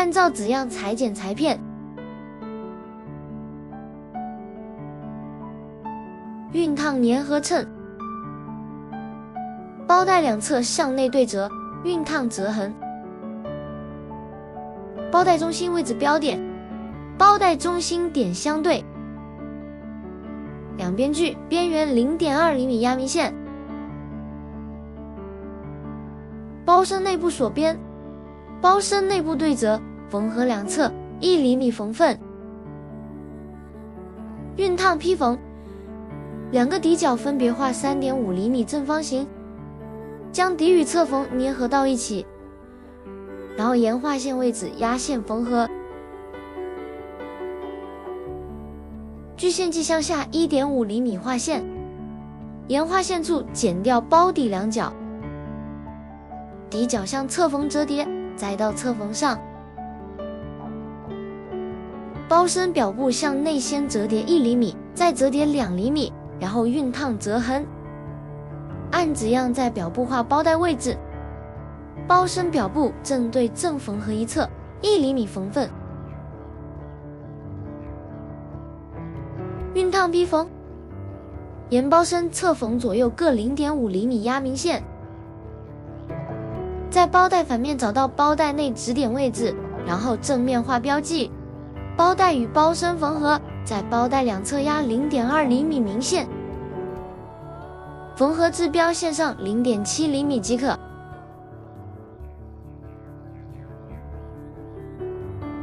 按照纸样裁剪裁片。熨烫粘合秤，包带两侧向内对折，熨烫折痕。包带中心位置标点，包带中心点相对，两边距边缘 0.2 厘米压明线。包身内部锁边，包身内部对折，缝合两侧1厘米缝缝。熨烫披缝，两个底角分别画 3.5 厘米正方形，将底与侧缝粘合到一起，然后沿画线位置压线缝合。距线迹向下 1.5 厘米画线，沿画线处剪掉包底两角，底角向侧缝折叠，再到侧缝上。包身表部向内先折叠1厘米，再折叠2厘米，然后熨烫折痕。按纸样在表部画包带位置，包身表部正对正缝合一侧1厘米缝缝。熨烫披缝，沿包身侧缝左右各 0.5 厘米压明线，在包带反面找到包带内指点位置，然后正面画标记，包带与包身缝合，在包带两侧压 0.2 厘米明线，缝合至标线上 0.7 厘米即可。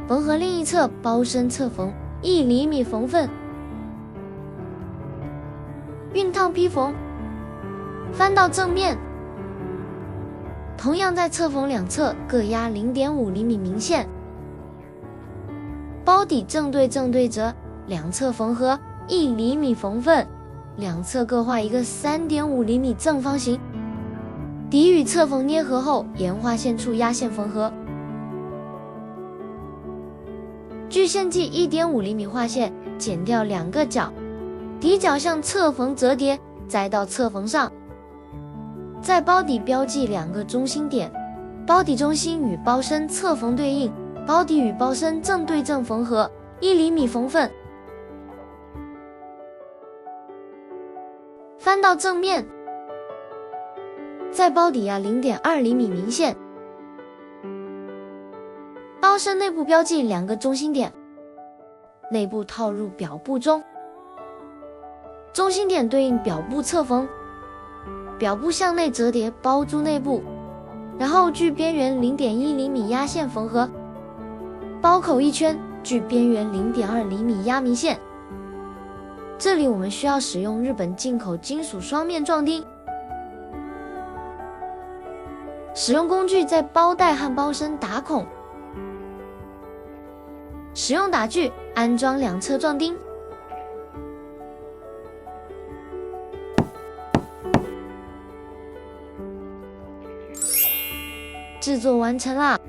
缝合另一侧包身侧缝1厘米缝缝。熨烫披缝，翻到正面，同样在侧缝两侧各压 0.5 厘米明线，包底正对正对折，两侧缝合1厘米缝缝，两侧各画一个 3.5 厘米正方形，底与侧缝捏合后，沿画线处压线缝合。距线迹 1.5 厘米画线，剪掉两个角，底角向侧缝折叠，再到侧缝上。在包底标记两个中心点，包底中心与包身侧缝对应，包底与包身正对正缝合1厘米缝缝。翻到正面，在包底压 0.2 厘米明线，包身内部标记两个中心点，内部套入表布中，中心点对应表布侧缝，表布向内折叠包住内部，然后距边缘 0.1 厘米压线缝合，包口一圈，距边缘 0.2 厘米压明线。这里我们需要使用日本进口金属双面壮钉，使用工具在包带和包身打孔，使用打锯安装两侧壮钉。制作完成啦！